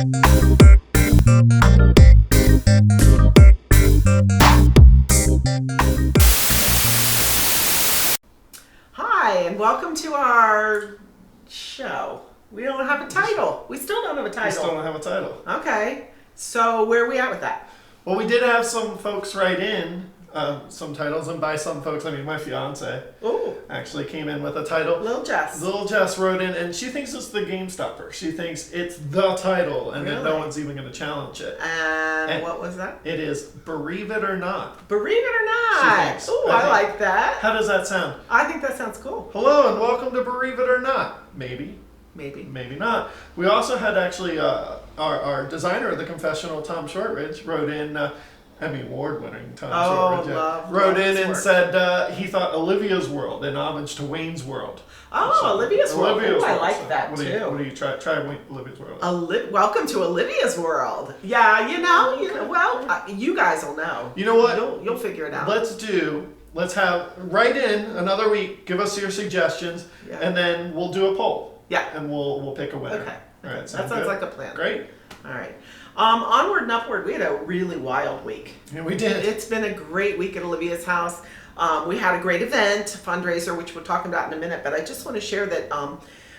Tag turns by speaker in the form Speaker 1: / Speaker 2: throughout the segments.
Speaker 1: Hi, and welcome to our show. We don't have a title. We still don't have a title.
Speaker 2: We still don't have a title.
Speaker 1: Okay, so where are we at with that?
Speaker 2: Well, we did have some folks write in some titles, and by some folks, I mean my fiance.
Speaker 1: Ooh,
Speaker 2: Actually came in with a title.
Speaker 1: Little Jess.
Speaker 2: Little Jess wrote in, and she thinks it's the Game Stopper. She thinks it's the title, and that no
Speaker 1: Really?
Speaker 2: one's even going to challenge it.
Speaker 1: And what was that?
Speaker 2: It is Bereave It or Not.
Speaker 1: Bereave It or
Speaker 2: She
Speaker 1: Not.
Speaker 2: thinks.
Speaker 1: Ooh,
Speaker 2: I
Speaker 1: I
Speaker 2: think.
Speaker 1: like that.
Speaker 2: How does that sound?
Speaker 1: I think that sounds cool.
Speaker 2: Hello, and welcome to Bereave It or Not. Maybe. Maybe not. We also had actually our designer of the confessional, Tom Shortridge, wrote in. Emmy Award-winning Tom Shortridge wrote in and said he thought Olivia's World, in homage to Wayne's World.
Speaker 1: Oh,
Speaker 2: So,
Speaker 1: Olivia's World. Ooh, I like
Speaker 2: So
Speaker 1: that
Speaker 2: what
Speaker 1: too.
Speaker 2: What do you try Olivia's World?
Speaker 1: Welcome to Olivia's World. Yeah, you know. Well, you guys will know.
Speaker 2: You know what?
Speaker 1: You'll figure it out.
Speaker 2: Let's have write in another week. Give us your suggestions, and then we'll do a poll.
Speaker 1: Yeah,
Speaker 2: and we'll pick a winner.
Speaker 1: Okay.
Speaker 2: All right.
Speaker 1: That sounds like a plan.
Speaker 2: Great.
Speaker 1: All right. Onward and upward. We had a really wild week.
Speaker 2: Yeah, we did.
Speaker 1: It's been a great week at Olivia's house. We had a great event, a fundraiser, which we'll talk about in a minute. But I just want to share that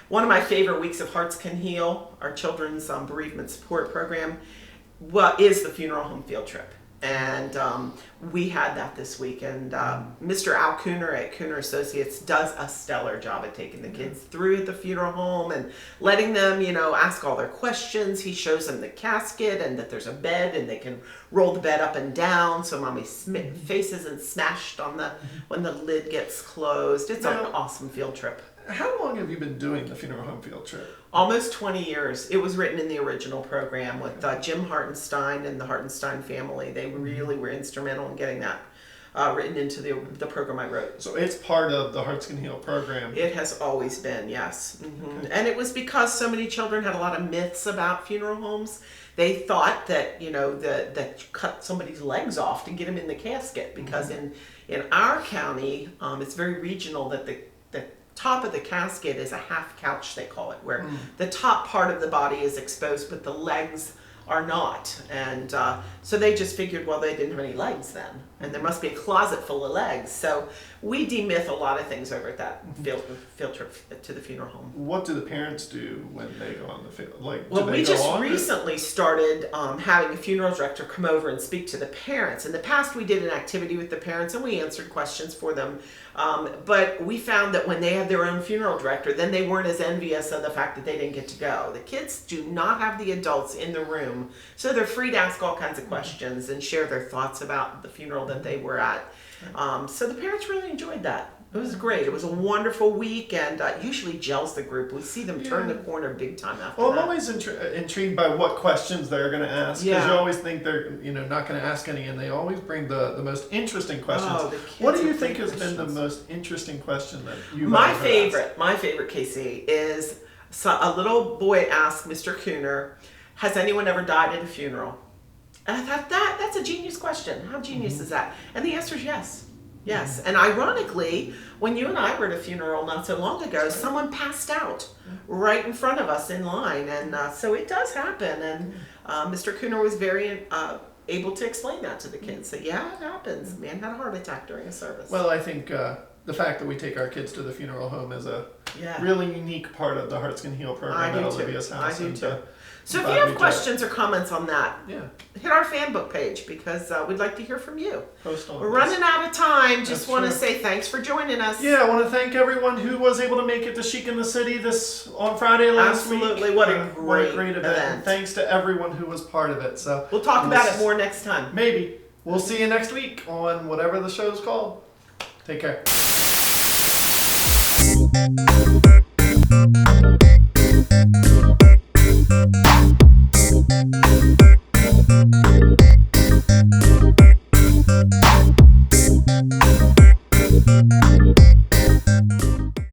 Speaker 1: one of my favorite weeks of Hearts Can Heal, our children's bereavement support program, is the funeral home field trip. And we had that this week. And Mr. Al Cooner at Cooner Associates does a stellar job at taking the kids through the funeral home and letting them, ask all their questions. He shows them the casket and that there's a bed and they can roll the bed up and down so mommy's face isn't smashed on when the lid gets closed. It's an awesome field trip.
Speaker 2: How long have you been doing the funeral home field trip?
Speaker 1: Almost 20 years. It was written in the original program with Jim Hartenstein and the Hartenstein family. They really were instrumental in getting that written into the program I wrote.
Speaker 2: So it's part of the Hearts Can Heal program.
Speaker 1: It has always been, yes. Okay. And it was because so many children had a lot of myths about funeral homes. They thought that, that you cut somebody's legs off to get them in the casket because in our county, it's very regional that the top of the casket is a half couch, they call it, where the top part of the body is exposed but the legs are not. And so they just figured, well, they didn't have any legs then, and there must be a closet full of legs. So we demyth a lot of things over at that field trip to the funeral home.
Speaker 2: What do the parents do when they go on the field?
Speaker 1: We just recently started having a funeral director come over and speak to the parents. In the past, we did an activity with the parents and we answered questions for them. But we found that when they had their own funeral director, then they weren't as envious of the fact that they didn't get to go. The kids do not have the adults in the room, so they're free to ask all kinds of questions and share their thoughts about the funeral that they were at. So the parents really enjoyed that. It was great. It was a wonderful week, and usually gels the group. We see them turn the corner big time after that.
Speaker 2: I'm always intrigued by what questions they're going to ask, because you always think they're not going to ask any, and they always bring the most interesting questions. What do you think has been the most interesting question that you've ever asked?
Speaker 1: My favorite, Casey, is a little boy asked Mr. Cooner, has anyone ever died at a funeral? And I thought, that's a genius question. How genius is that? And the answer is yes. Yes, and ironically, when you and I were at a funeral not so long ago, someone passed out right in front of us in line, and so it does happen. And Mr. Cooner was very able to explain that to the kids. That it happens. Man had a heart attack during a service.
Speaker 2: Well, I think the fact that we take our kids to the funeral home is a really unique part of the Hearts Can Heal program at Olivia's house.
Speaker 1: I do too. So if you have questions or comments on that, hit our fan book page, because we'd like to hear from you. We're running out of time. Just want to say thanks for joining us.
Speaker 2: Yeah, I want to thank everyone who was able to make it to Chic in the City on Friday last week.
Speaker 1: Absolutely. What a great event.
Speaker 2: And thanks to everyone who was part of it. So
Speaker 1: we'll talk about it more next time.
Speaker 2: Maybe. We'll see you next week on whatever the show's called. Take care. Thank you.